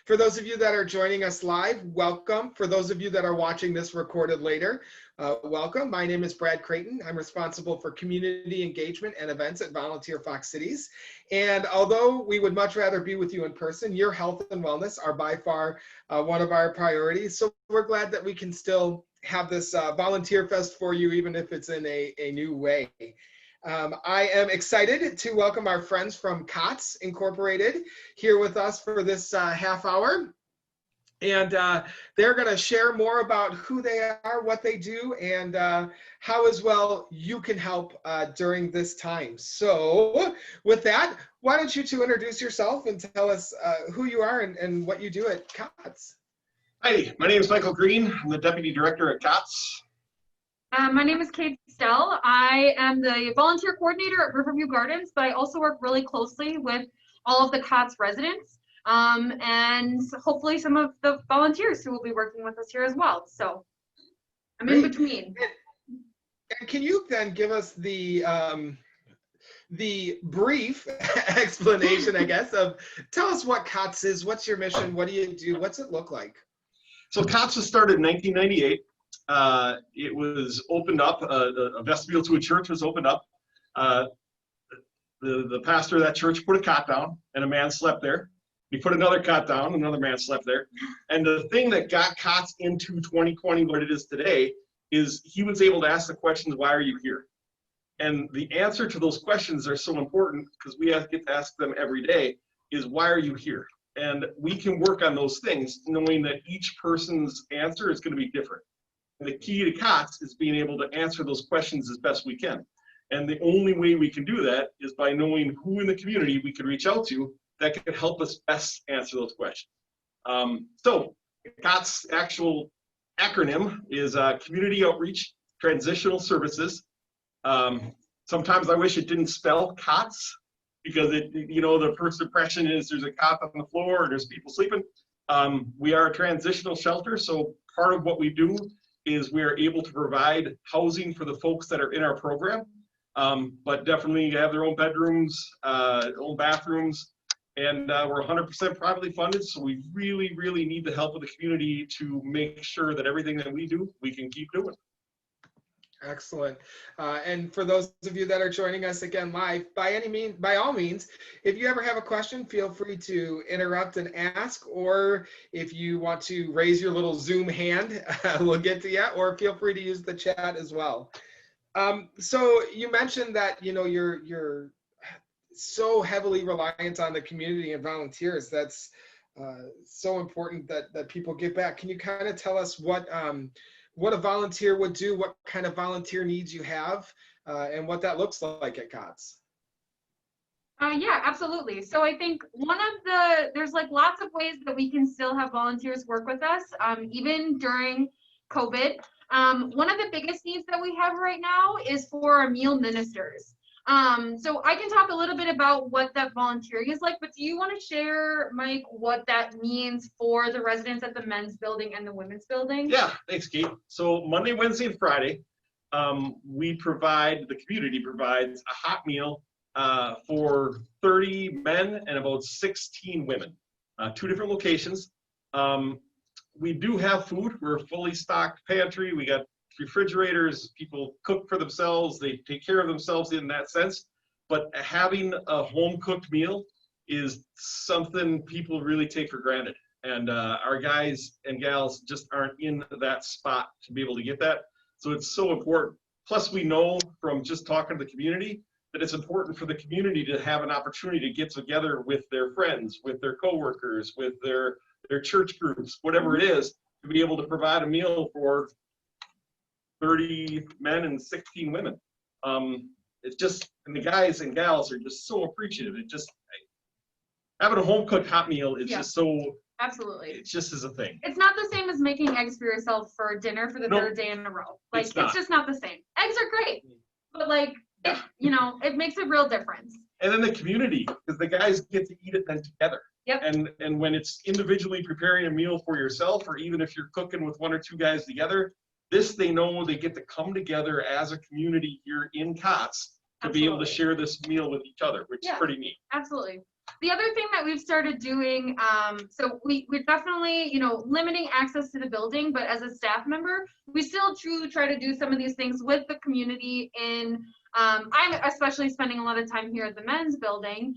For those of you that are joining us live, welcome. For those of you that are watching this recorded later, welcome. My name is Brad Creighton. I'm responsible for community engagement and events at Volunteer Fox Cities. And although we would much rather be with you in person, your health and wellness are by far one of our priorities. So we're glad that we can still have this Volunteer Fest for you, even if it's in a new way. I am excited to welcome our friends from COTS Incorporated here with us for this half hour. And they're going to share more about who they are, what they do, and how as well you can help during this time. So with that, why don't you two introduce yourself and tell us who you are and what you do at COTS. Hi, my name is Michael Green. I'm the Deputy Director at COTS. My name is Kate Stell. I am the volunteer coordinator at Riverview Gardens, but I also work really closely with all of the COTS residents and hopefully some of the volunteers who will be working with us here as well. So I'm in between. And can you then give us the brief explanation, I guess, of tell us what COTS is, what's your mission, what do you do, what's it look like? So COTS was started in 1998. It was opened up, a vestibule to a church was opened up. The pastor of that church put a cot down and a man slept there. He put another cot down, another man slept there. And the thing that got COTS into 2020, what it is today, is he was able to ask the questions, why are you here? And the answer to those questions are so important because we get to ask them every day is, why are you here? And we can work on those things knowing that each person's answer is going to be different. And the key to COTS is being able to answer those questions as best we can. And the only way we can do that is by knowing who in the community we can reach out to that can help us best answer those questions. So COTS' actual acronym is Community Outreach Transitional Services. Sometimes I wish it didn't spell COTS because the first impression is there's a cot on the floor and there's people sleeping. We are a transitional shelter, so part of what we do is we are able to provide housing for the folks that are in our program, but definitely have their own bedrooms, own bathrooms, and we're 100% privately funded, so we really, really need the help of the community to make sure that everything that we do, we can keep doing. Excellent. And for those of you that are joining us again live, by all means, if you ever have a question, feel free to interrupt and ask, or if you want to raise your little Zoom hand, we'll get to you, or feel free to use the chat as well. So you mentioned that you're so heavily reliant on the community and volunteers. That's so important that people give back. Can you kind of tell us what a volunteer would do, what kind of volunteer needs you have, and what that looks like at COTS? Yeah, absolutely. So I think there's like lots of ways that we can still have volunteers work with us, even during COVID. One of the biggest needs that we have right now is for our meal ministers. So I can talk a little bit about what that volunteering is like, but do you want to share, Mike, what that means for the residents at the men's building and the women's building? Yeah, thanks, Kate. So Monday, Wednesday, and Friday, the community provides a hot meal for 30 men and about 16 women, 2 different locations. We do have food. We're a fully stocked pantry. We got refrigerators. People cook for themselves. They take care of themselves in that sense. But having a home cooked meal is something people really take for granted. And our guys and gals just aren't in that spot to be able to get that. So it's so important. Plus, we know from just talking to the community that it's important for the community to have an opportunity to get together with their friends, with their coworkers, with their church groups, whatever it is, to be able to provide a meal for 30 men and 16 women. It's just, and the guys and gals are just so appreciative. It just, having a home cooked hot meal is just so, absolutely. It just is a thing. It's not the same as making eggs for yourself for dinner for the third day in a row. Like, it's just not the same. Eggs are great, but like, it makes a real difference. And then the community, because the guys get to eat it then together. Yep. And when it's individually preparing a meal for yourself, or even if you're cooking with 1 or 2 guys together, they know they get to come together as a community here in COTS to be able to share this meal with each other, which is pretty neat. Absolutely. The other thing that we've started doing, so we're definitely, you know, limiting access to the building, but as a staff member, we still truly try to do some of these things with the community in, I'm especially spending a lot of time here at the men's building.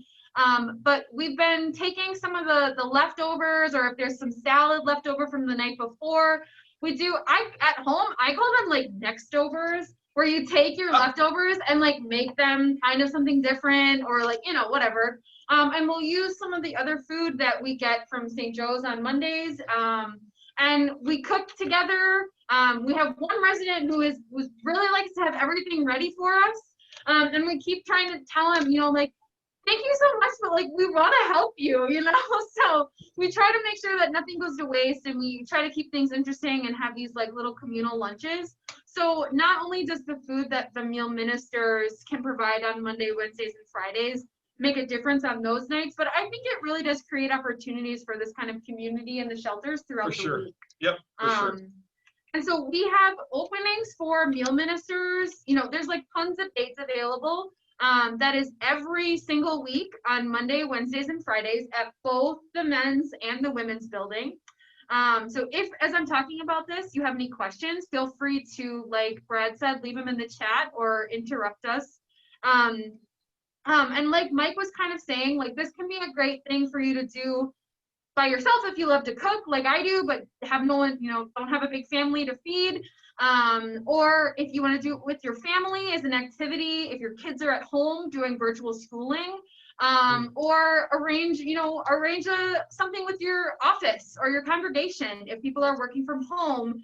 But we've been taking some of the leftovers, or if there's some salad left over from the night before, at home, I call them like nextovers, where you take your leftovers and like make them kind of something different, or like, you know, whatever. And we'll use some of the other food that we get from St. Joe's on Mondays. And we cook together. We have one resident who really likes to have everything ready for us. And we keep trying to tell him, you know, like, thank you so much, but like, we want to help you, you know? So we try to make sure that nothing goes to waste, and we try to keep things interesting and have these like little communal lunches. So not only does the food that the meal ministers can provide on Monday, Wednesdays, and Fridays make a difference on those nights, but I think it really does create opportunities for this kind of community in the shelters throughout the week. Yep, for sure. And so we have openings for meal ministers. You know, there's like tons of dates available. That is every single week on Monday, Wednesdays, and Fridays at both the men's and the women's building. So if, as I'm talking about this, you have any questions, feel free to, like Brad said, leave them in the chat or interrupt us. And like Mike was kind of saying, like, this can be a great thing for you to do by yourself if you love to cook like I do, but have no one, you know, don't have a big family to feed. Or if you want to do it with your family as an activity, if your kids are at home doing virtual schooling, or arrange something with your office or your congregation. If people are working from home,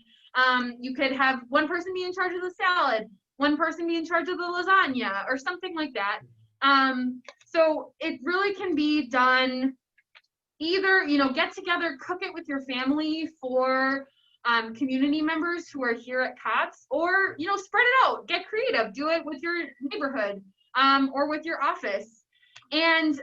you could have one person be in charge of the salad, one person be in charge of the lasagna, or something like that. So it really can be done either, you know, get together, cook it with your family for community members who are here at COTS, or, you know, spread it out, get creative, do it with your neighborhood, or with your office. And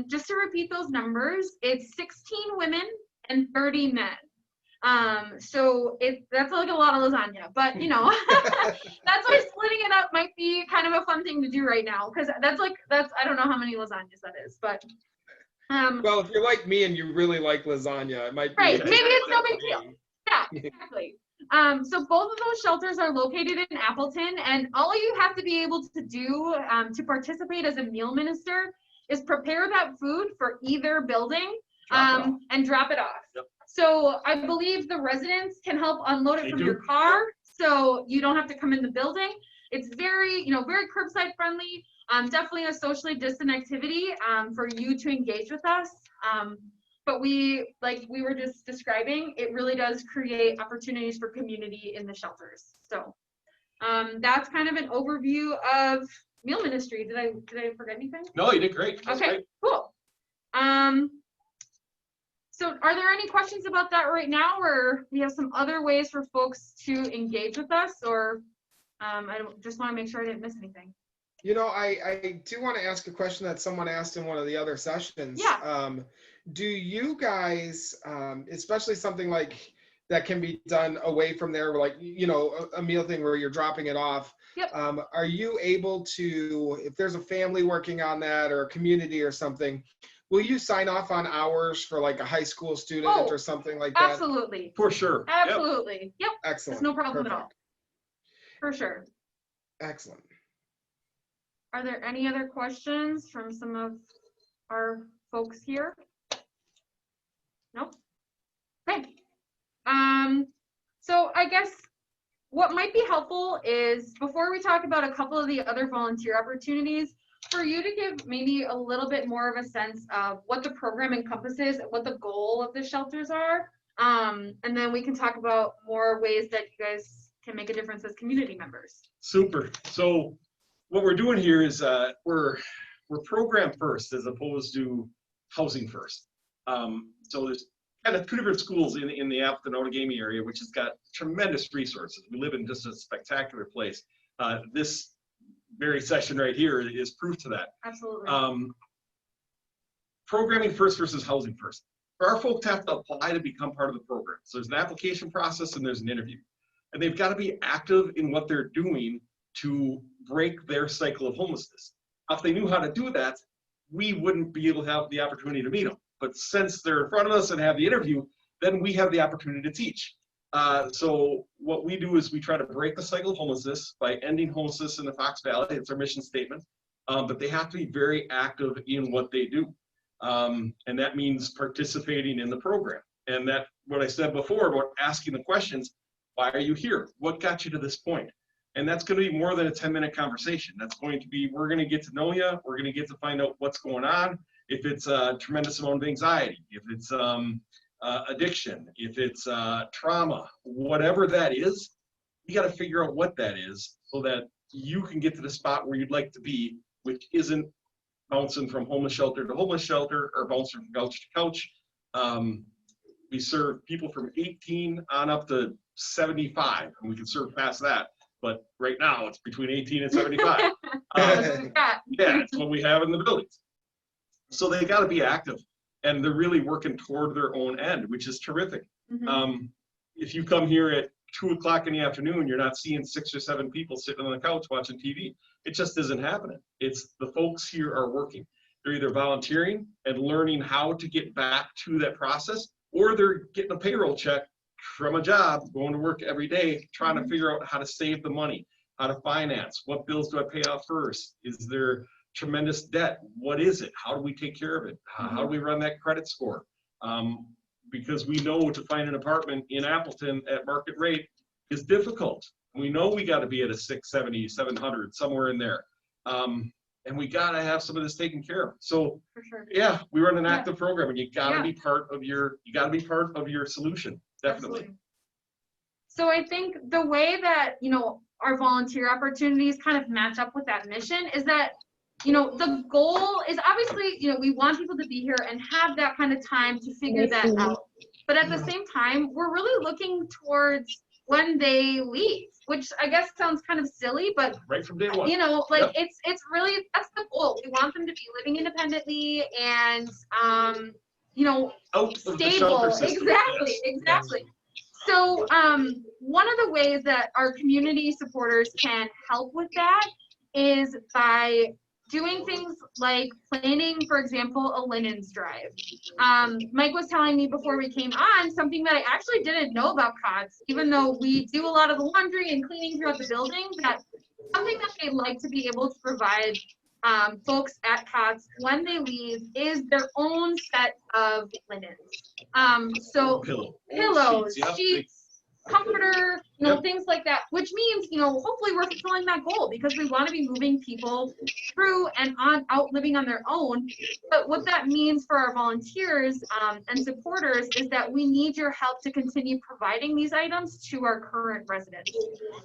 just to repeat those numbers, it's 16 women and 30 men. So that's like a lot of lasagna, but you know, that's why splitting it up might be kind of a fun thing to do right now, because I don't know how many lasagnas that is, but well, if you're like me and you really like lasagna, it might be right. Maybe it's no big deal. Yeah, exactly. So both of those shelters are located in Appleton, and all you have to be able to do to participate as a meal minister is prepare that food for either building and drop it off. Yep. So I believe the residents can help unload it from your car, so you don't have to come in the building. It's very, you know, very curbside friendly. Definitely a socially distant activity for you to engage with us. But like we were just describing, it really does create opportunities for community in the shelters. So that's kind of an overview of meal ministry. Did I forget anything? No, you did great. That's okay, great. Cool. So are there any questions about that right now, or we have some other ways for folks to engage with us, or I just want to make sure I didn't miss anything. You know, I do want to ask a question that someone asked in one of the other sessions. Yeah. Do you guys, especially something like that can be done away from there, like, you know, a meal thing where you're dropping it off. Yep. Are you able to, if there's a family working on that or a community or something, will you sign off on hours for like a high school student or something like that? Absolutely. For sure. Absolutely. Yep. Excellent. There's no problem Perfect. at all. For sure. Excellent. Are there any other questions from some of our folks here? Nope. Okay. So I guess what might be helpful is, before we talk about a couple of the other volunteer opportunities, for you to give maybe a little bit more of a sense of what the program encompasses, what the goal of the shelters are, and then we can talk about more ways that you guys can make a difference as community members. Super. So what we're doing here is we're program first as opposed to housing first. So there's kind of two different schools in the Appleton Outagamie area, which has got tremendous resources. We live in just a spectacular place. This very session right here is proof to that. Absolutely. Programming first versus housing first. Our folks have to apply to become part of the program. So there's an application process and there's an interview. And they've got to be active in what they're doing to break their cycle of homelessness. If they knew how to do that, we wouldn't be able to have the opportunity to meet them. But since they're in front of us and have the interview, then we have the opportunity to teach. So what we do is we try to break the cycle of homelessness by ending homelessness in the Fox Valley. It's our mission statement. But they have to be very active in what they do. And that means participating in the program. And that, what I said before about asking the questions, why are you here? What got you to this point? And that's going to be more than a 10-minute conversation. That's going to be, we're going to get to know you. We're going to get to find out what's going on. If it's a tremendous amount of anxiety, if it's addiction, if it's trauma, whatever that is, you got to figure out what that is so that you can get to the spot where you'd like to be, which isn't bouncing from homeless shelter to homeless shelter or bouncing from couch to couch. We serve people from 18 on up to 75, and we can serve past that. But right now, it's between 18 and 75. Yeah, that's what we have in the buildings. So they got to be active, and they're really working toward their own end, which is terrific. Mm-hmm. If you come here at 2 o'clock in the afternoon, you're not seeing 6 or 7 people sitting on the couch watching TV. It just isn't happening. It's the folks here are working. They're either volunteering and learning how to get back to that process, or they're getting a payroll check from a job, going to work every day, trying to figure out how to save the money, how to finance, what bills do I pay off first? Is there tremendous debt? What is it? How do we take care of it? How do we run that credit score? Because we know to find an apartment in Appleton at market rate is difficult. We know we got to be at a 670, 700, somewhere in there. And we got to have some of this taken care of. So For sure. yeah, we run an active program, and you got to be part of your, solution. Definitely. Absolutely. So I think the way that, our volunteer opportunities kind of match up with that mission is that, the goal is obviously, we want people to be here and have that kind of time to figure that out. But at the same time, we're really looking towards when they leave, which I guess sounds kind of silly, but right from day one, it's really, that's the goal. We want them to be living independently and, stable. Exactly. So one of the ways that our community supporters can help with that is by doing things like planning, for example, a linens drive. Mike was telling me before we came on something that I actually didn't know about COTS, even though we do a lot of the laundry and cleaning throughout the building, that something that they'd like to be able to provide folks at COTS when they leave is their own set of linens. So pillows, sheets, comforter, things like that, which means, hopefully we're fulfilling that goal because we want to be moving people through and out living on their own. But what that means for our volunteers and supporters is that we need your help to continue providing these items to our current residents.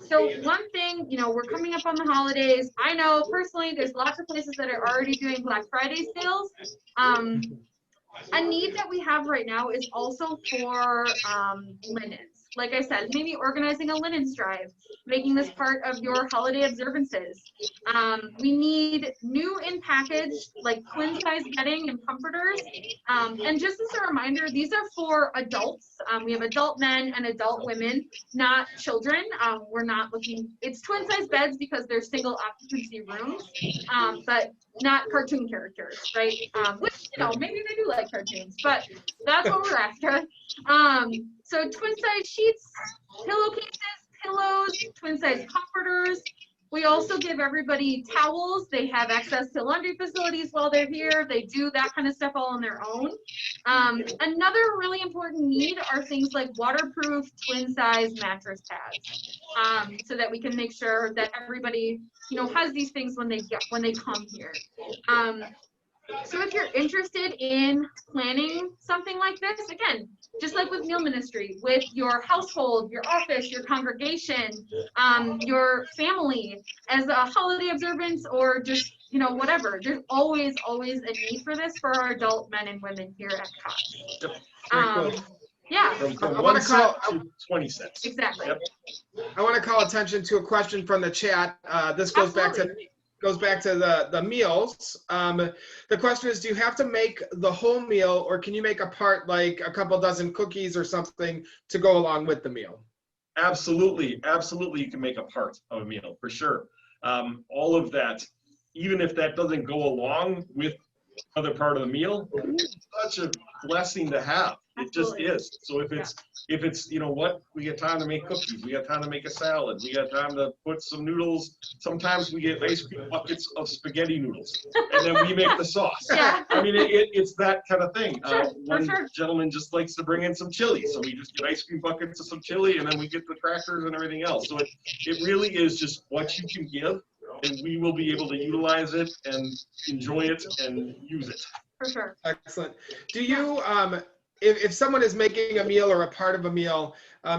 So one thing, we're coming up on the holidays. I know personally there's lots of places that are already doing Black Friday sales. A need that we have right now is also for linens. Like I said, maybe organizing a linens drive, making this part of your holiday observances. We need new in package, like twin size bedding and comforters. And just as a reminder, these are for adults. We have adult men and adult women, not children. We're not looking, it's twin size beds because they're single occupancy rooms, but not cartoon characters, right? Which, maybe they do like cartoons, but that's what we're after. So twin size sheets, pillowcases, pillows, twin size comforters. We also give everybody towels. They have access to laundry facilities while they're here. They do that kind of stuff all on their own. Another really important need are things like waterproof twin size mattress pads, so that we can make sure that everybody, has these things when they come here. So if you're interested in planning something like this, again, just like with meal ministry, with your household, your office, your congregation, your family, as a holiday observance, or just, whatever, there's always a need for this for our adult men and women here at COTS. Yeah. From 1 cent to 20 cents. Exactly. Yep. I want to call attention to a question from the chat. This goes back to the meals. The question is, do you have to make the whole meal, or can you make a part, like a couple dozen cookies or something, to go along with the meal? Absolutely, you can make a part of a meal, for sure. All of that, even if that doesn't go along with another part of the meal. It's such a blessing to have. It just Absolutely. is. So if it's, you know what, we get time to make cookies, we got time to make a salad, we got time to put some noodles. Sometimes we get ice cream buckets of spaghetti noodles, and then we make the sauce. Yeah. I mean, it's that kind of thing. Sure, for One sure. gentleman just likes to bring in some chili, so we just get ice cream buckets of some chili, and then we get the crackers and everything else. So it really is just what you can give, and we will be able to utilize it and enjoy it and use it. For sure. Excellent. Do you, if someone is making a meal or a part of a meal,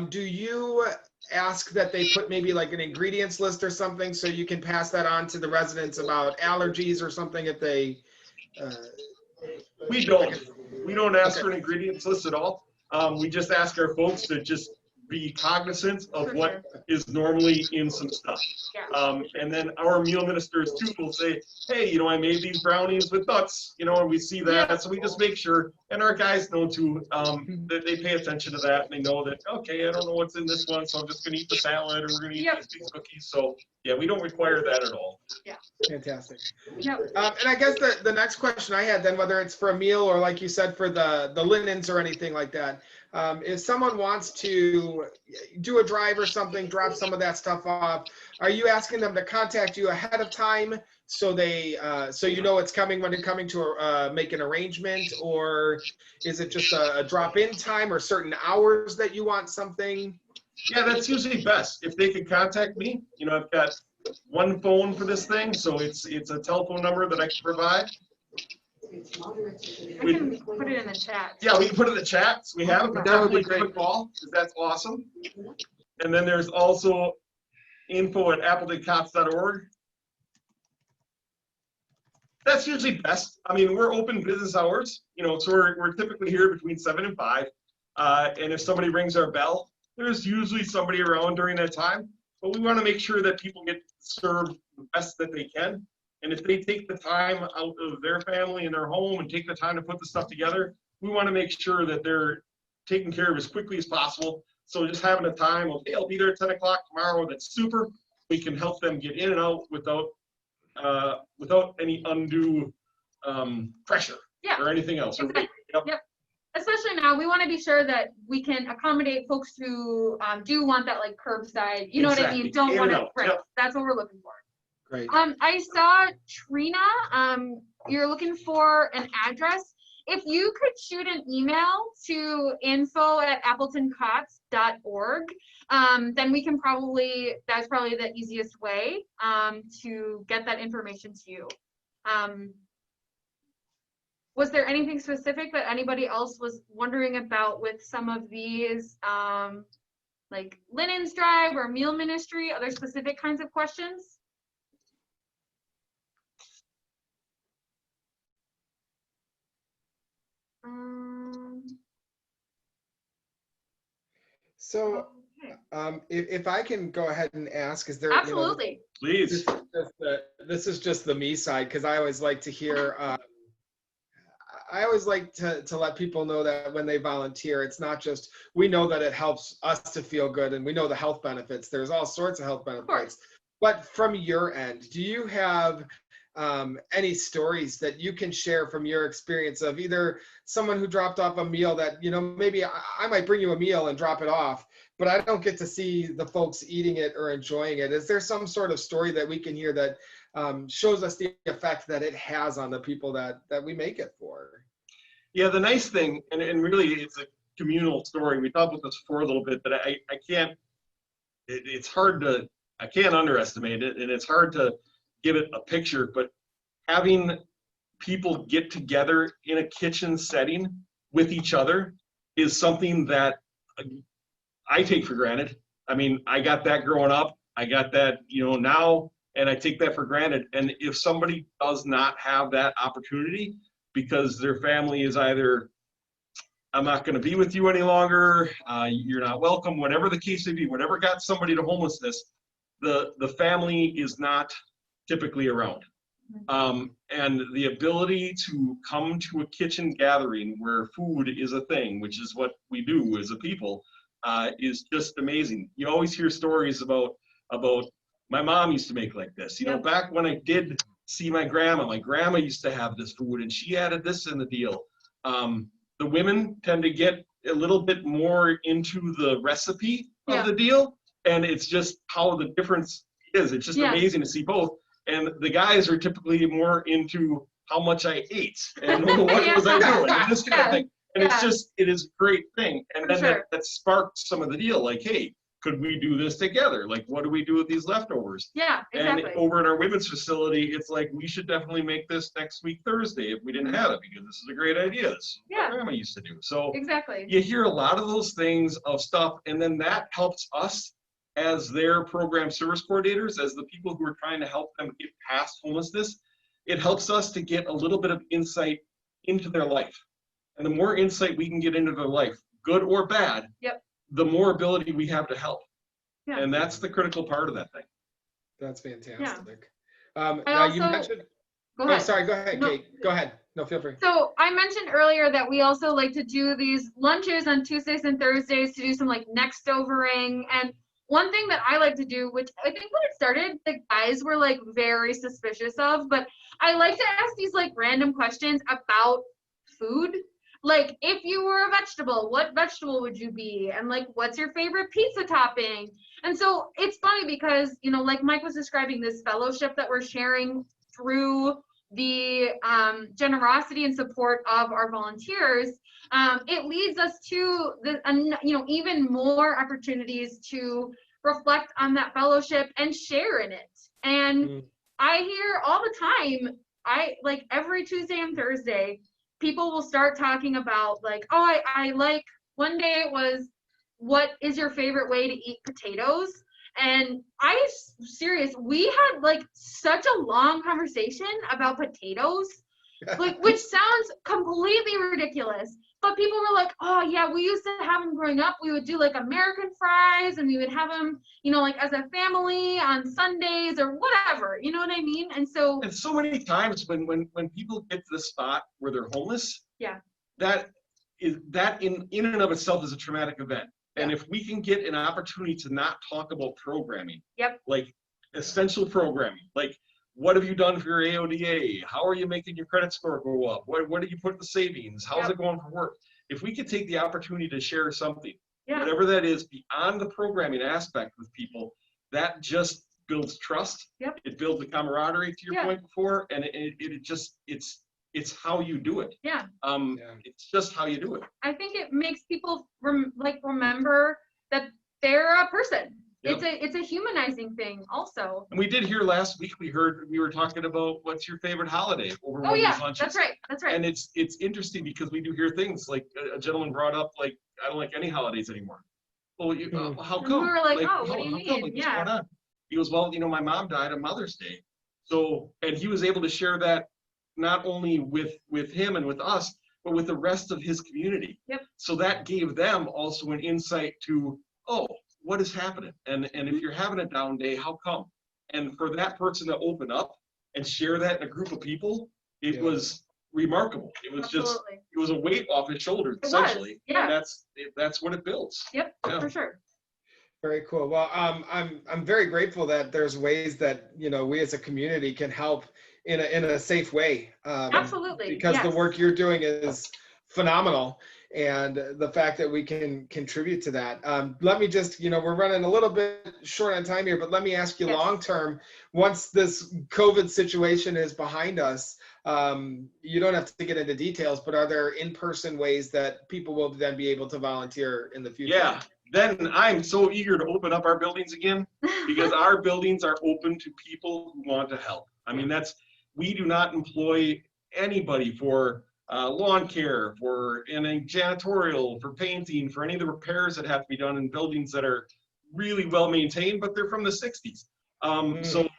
do you ask that they put maybe like an ingredients list or something so you can pass that on to the residents about allergies or something if they? We don't ask for an ingredients list at all. We just ask our folks to just be cognizant of For what is normally in some stuff. Yeah. And then our meal ministers too will say, hey, you know, I made these brownies with nuts, you know, and we see that. Yeah. So we just make sure, and our guys know too, that they pay attention to that, and they know that, okay, I don't know what's in this one, so I'm just gonna eat the salad, or we're gonna eat these cookies. So yeah, we don't require that at all. Fantastic. Yep. And I guess the next question I had then, whether it's for a meal or like you said, for the linens or anything like that, if someone wants to do a drive or something, drop some of that stuff off, are you asking them to contact you ahead of time so they so you know it's coming when they're coming to make an arrangement, or is it just a drop-in time or certain hours that you want something? Yeah, that's usually best. If they can contact me, you know, I've got one phone for this thing, so it's a telephone number that I can provide. I can put it in the chat. Yeah, we can put it in the chat. So we have it, but That would be definitely give a great. call, because that's awesome. And then there's also info@appletoncots.org. That's usually best. I mean, we're open business hours, you know, so we're typically here between 7 and 5. And if somebody rings our bell, there's usually somebody around during that time. But we want to make sure that people get served the best that they can. And if they take the time out of their family and their home and take the time to put the stuff together, we want to make sure that they're taken care of as quickly as possible. So just having a time of, hey, I'll be there at 10 o'clock tomorrow, that's super. We can help them get in and out without any undue pressure or anything else. Exactly. Yep. Especially now, we want to be sure that we can accommodate folks who do want that like curbside, you know what I mean? Don't want to, right? That's what we're looking for. Great. I saw Trina, you're looking for an address. If you could shoot an email to info@appletoncots.org, then we can that's probably the easiest way to get that information to you. Was there anything specific that anybody else was wondering about with some of these, like linens drive or meal ministry, other specific kinds of questions? So if I can go ahead and ask, is there? Absolutely. Please. This is just the me side, because I always like to hear. I always like to let people know that when they volunteer, it's not just, we know that it helps us to feel good and we know the health benefits. There's all sorts of health benefits. But from your end, do you have any stories that you can share from your experience of either someone who dropped off a meal that, you know, maybe I might bring you a meal and drop it off, but I don't get to see the folks eating it or enjoying it. Is there some sort of story that we can hear that shows us the effect that it has on the people that we make it for? Yeah, the nice thing, and really it's a communal story. We talked about this before a little bit, but I can't, it's hard to, I can't underestimate it, and it's hard to give it a picture, but having people get together in a kitchen setting with each other is something that I take for granted. I mean, I got that growing up, I got that, you know, now, and I take that for granted. And if somebody does not have that opportunity because their family is either, I'm not going to be with you any longer, you're not welcome, whatever the case may be, whatever got somebody to homelessness, the family is not typically around. And the ability to come to a kitchen gathering where food is a thing, which is what we do as a people, is just amazing. You always hear stories about my mom used to make like this. You know, back when I did see my grandma. My grandma used to have this food and she added this in the deal. The women tend to get a little bit more into the recipe of the deal, and it's just how the difference is. It's just amazing to see both. And the guys are typically more into how much I ate and what was I doing and this kind of thing. And it's just, it is a great thing. And then that sparked some of the deal, like, hey, could we do this together? Like, what do we do with these leftovers? Yeah, exactly. And over in our women's facility, it's like, we should definitely make this next week, Thursday, if we didn't have it, because this is a great idea. This is what my grandma used to do. So exactly. You hear a lot of those things of stuff, and then that helps us as their program service coordinators, as the people who are trying to help them get past homelessness. It helps us to get a little bit of insight into their life. And the more insight we can get into their life, good or bad, the more ability we have to help. And that's the critical part of that thing. That's fantastic. Now you mentioned, go ahead. Oh, sorry, go ahead, Kate. Go ahead. No, feel free. So I mentioned earlier that we also like to do these lunches on Tuesdays and Thursdays to do some like next overing. And one thing that I like to do, which I think when it started, the guys were like very suspicious of, but I like to ask these like random questions about food. Like, if you were a vegetable, what vegetable would you be? And like, what's your favorite pizza topping? And so it's funny because, you know, like Mike was describing this fellowship that we're sharing through the generosity and support of our volunteers. It leads us to the, you know, even more opportunities to reflect on that fellowship and share in it. And I hear all the time, like every Tuesday and Thursday, people will start talking about like, oh, I like, one day it was, what is your favorite way to eat potatoes? And serious, we had like such a long conversation about potatoes, like, which sounds completely ridiculous. But people were like, oh yeah, we used to have them growing up. We would do like American fries and we would have them, you know, like as a family on Sundays or whatever, you know what I mean? And so many times when people get to the spot where they're homeless, that in and of itself is a traumatic event. And if we can get an opportunity to not talk about programming, like essential programming, like what have you done for your AODA? How are you making your credit score go up? What do you put in the savings? How's it going for work? If we could take the opportunity to share something, whatever that is, beyond the programming aspect with people, that just builds trust. It builds the camaraderie, to your point before, and it's how you do it. It's just how you do it. I think it makes people remember that they're a person. It's a humanizing thing also. And we did hear last week, we were talking about what's your favorite holiday over one of these lunches. That's right. And it's interesting because we do hear things like a gentleman brought up, like, I don't like any holidays anymore. Well, how come? And we were like, oh, what do you mean? Like, what's going on? He goes, well, you know, my mom died on Mother's Day. So, and he was able to share that not only with him and with us, but with the rest of his community. So that gave them also an insight to, oh, what is happening? And if you're having a down day, how come? And for that person to open up and share that in a group of people, it was remarkable. It was it was a weight off his shoulders, essentially. And that's what it builds. For sure. Very cool. Well, I'm very grateful that there's ways that, you know, we as a community can help in a safe way. Absolutely. Because the work you're doing is phenomenal. And the fact that we can contribute to that. Let me just, you know, we're running a little bit short on time here, but let me ask you long term, once this COVID situation is behind us, you don't have to get into details, but are there in-person ways that people will then be able to volunteer in the future? Yeah, then I'm so eager to open up our buildings again, because our buildings are open to people who want to help. I mean, we do not employ anybody for lawn care, for any janitorial, for painting, for any of the repairs that have to be done in buildings that are really well maintained, but they're from the 60s. So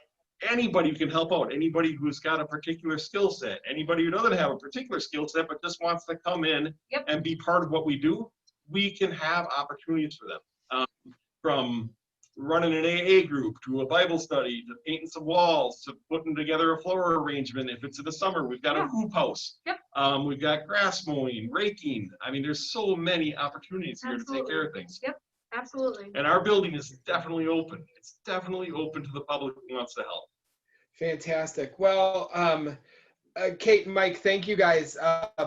anybody who can help out, anybody who's got a particular skill set, anybody who doesn't have a particular skill set but just wants to come in and be part of what we do, we can have opportunities for them. From running an AA group to a Bible study to painting some walls to putting together a flower arrangement. If it's in the summer, we've got a hoop house. We've got grass mowing, raking. I mean, there's so many opportunities here to take care of things. Absolutely. And our building is definitely open. It's definitely open to the public who wants to help. Fantastic. Well, Kate and Mike, thank you guys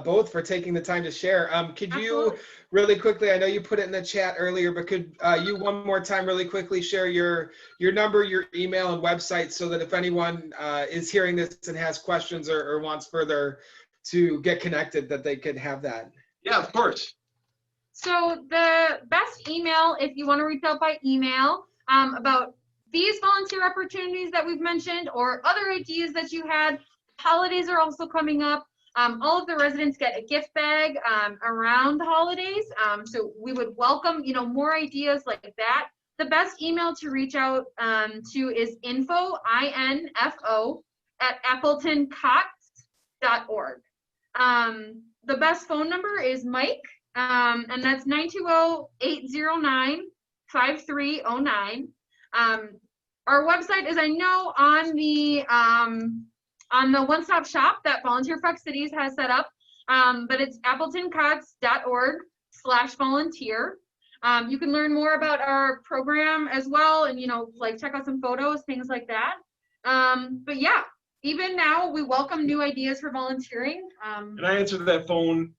both for taking the time to share. Could you Absolutely. really quickly, I know you put it in the chat earlier, but could you one more time really quickly share your number, your email, and website so that if anyone is hearing this and has questions or wants further to get connected, that they could have that? Yeah, of course. So the best email, if you want to reach out by email about these volunteer opportunities that we've mentioned or other ideas that you had, holidays are also coming up. All of the residents get a gift bag around the holidays. So we would welcome, more ideas like that. The best email to reach out to is info, I-N-F-O, at AppletonCOTS.org. The best phone number is Mike, and that's 920-809-5309. Our website is, I know, on the one-stop shop that VolunteerFEST Cities has set up, but it's AppletonCOTS.org/volunteer. You can learn more about our program as well, and check out some photos, things like that. But yeah, even now we welcome new ideas for volunteering. And I answer that phone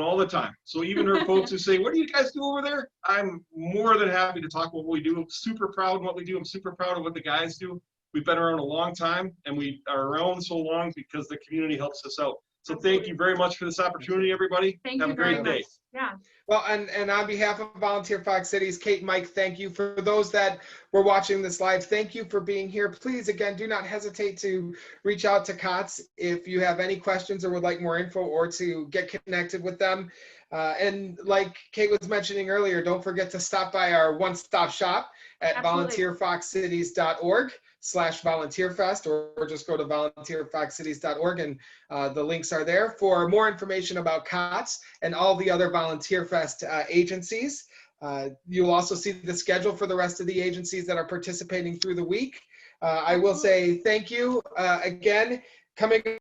all the time. So even our folks who say, what do you guys do over there? I'm more than happy to talk about what we do. I'm super proud of what we do. I'm super proud of what the guys do. We've been around a long time, and we are around so long because the community helps us out. So thank you very much for this opportunity, everybody. Have a great day. Yeah. Well, and on behalf of VolunteerFEST Cities, Kate and Mike, thank you. For those that were watching this live, thank you for being here. Please, again, do not hesitate to reach out to COTS if you have any questions or would like more info or to get connected with them. And like Kate was mentioning earlier, don't forget to stop by our one-stop shop at volunteerfoxcities.org/volunteerfest, or just go to volunteerfoxcities.org, and the links are there for more information about COTS and all the other VolunteerFEST agencies. You'll also see the schedule for the rest of the agencies that are participating through the week. I will say thank you again. Coming